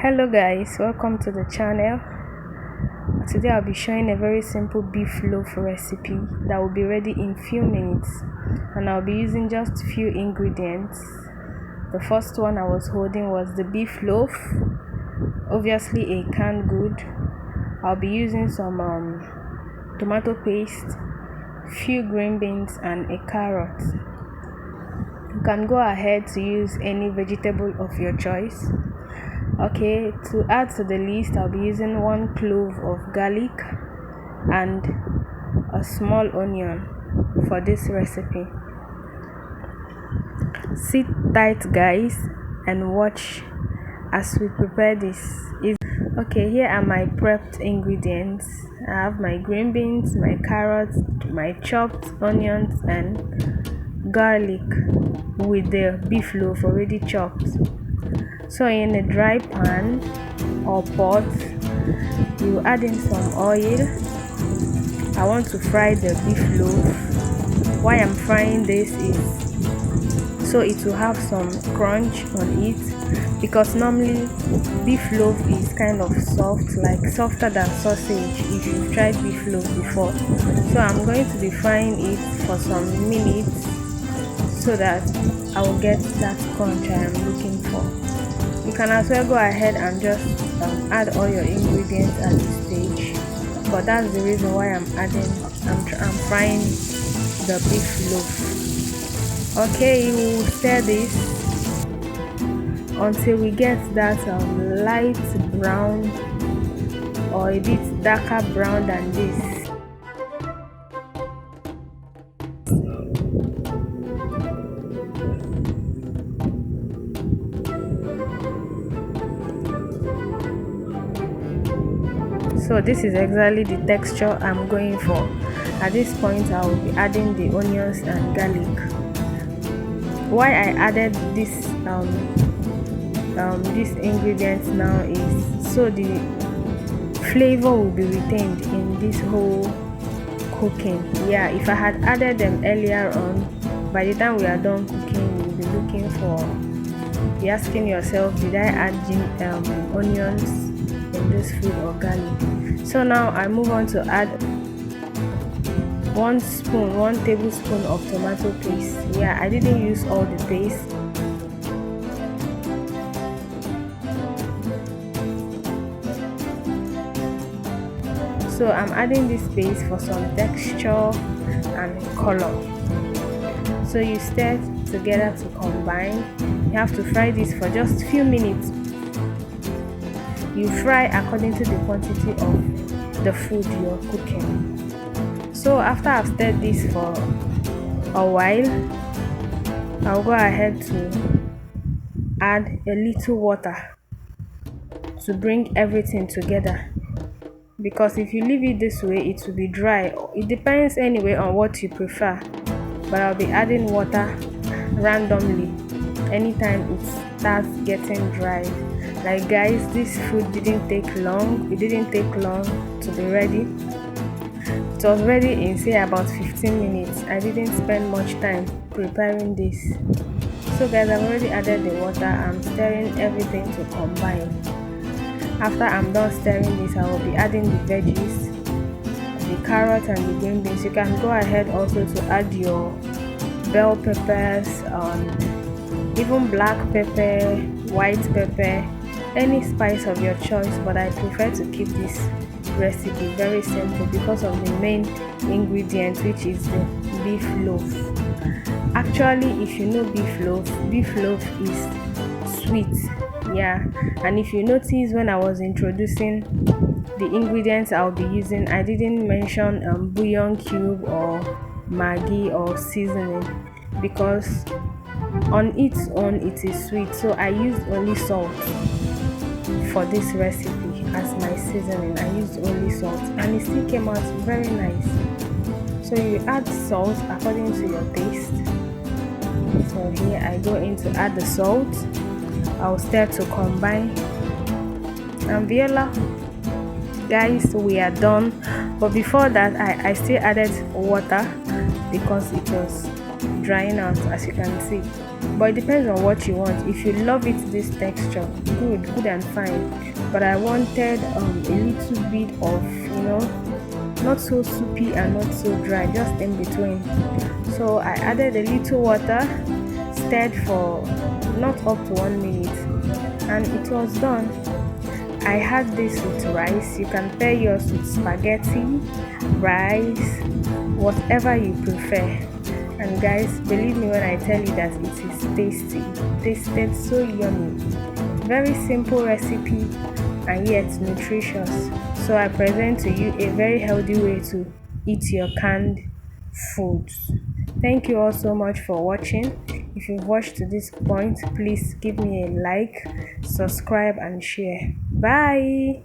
Hello guys, welcome to the channel. Today I'll be showing a very simple beef loaf recipe that will be ready in few minutes, and I'll be using just few ingredients. The first one I was holding was the beef loaf, obviously a canned good. I'll be using some tomato paste, few green beans and a carrot. You can go ahead to use any vegetable of your choice. Okay, to add to the list, I'll be using 1 clove of garlic and a small onion for this recipe. Sit tight guys and watch as we prepare this. Okay, here are my prepped ingredients. I have my green beans, my carrots, my chopped onions and garlic with the beef loaf already chopped. So in a dry pan or pot, you add in some oil. I want to fry the beef loaf. Why I'm frying this is so it will have some crunch on it, because normally beef loaf is kind of soft, like softer than sausage if you've tried beef loaf before. So I'm going to be frying it for some minutes so that I will get that crunch I am looking for. You can as well go ahead and just add all your ingredients at this stage, but that's the reason why I'm frying the beef loaf. Okay, we will stir this until we get that light brown or a bit darker brown than this. So this is exactly the texture I'm going for. At this point I will be adding the onions and garlic. Why I added this these ingredients now is so the flavor will be retained in this whole cooking. Yeah, if I had added them earlier on, by the time we are done cooking, you'll be looking for, be asking yourself, did I add onions in this food or garlic? So now I move on to add 1 tablespoon of tomato paste. Yeah, I didn't use all the paste. So I'm adding this paste for some texture and color. So you stir together to combine. You have to fry this for just few minutes. You fry according to the quantity of the food you're cooking. So after I've stirred this for a while, I'll go ahead to add a little water to bring everything together, because if you leave it this way it will be dry. It depends anyway on what you prefer, but I'll be adding water randomly anytime it starts getting dry. Like guys, this food didn't take long. It didn't take long to be ready. It was ready in say about 15 minutes. I didn't spend much time preparing this. So guys, I've already added the water. I'm stirring everything to combine. After I'm done stirring this, I will be adding the veggies, the carrot and the green beans. You can go ahead also to add your bell peppers, even black pepper, white pepper, any spice of your choice, but I prefer to keep this recipe very simple because of the main ingredient, which is the beef loaf. Actually, if you know beef loaf is sweet. Yeah, and if you notice when I was introducing the ingredients I'll be using, I didn't mention bouillon cube or Maggi or seasoning, because on its own it is sweet. So I used only salt for this recipe as my seasoning. I used only salt and it still came out very nice. So you add salt according to your taste. So here I go in to add the salt. I'll start to combine. And voila guys, we are done. But before that I still added water because it was drying out, as you can see. but it depends on what you want. If you love it this texture, good and fine. But I wanted a little bit of, not so soupy and not so dry, just in between. So I added a little water, stirred for not up to 1 minute, and it was done. I had this with rice. You can pair yours with spaghetti, rice, whatever you prefer. And guys, believe me when I tell you that it is tasty. It tasted so yummy. Very simple recipe and yet nutritious. So I present to you a very healthy way to eat your canned foods. Thank you all so much for watching. If you've watched to this point, please give me a like, subscribe and share. Bye.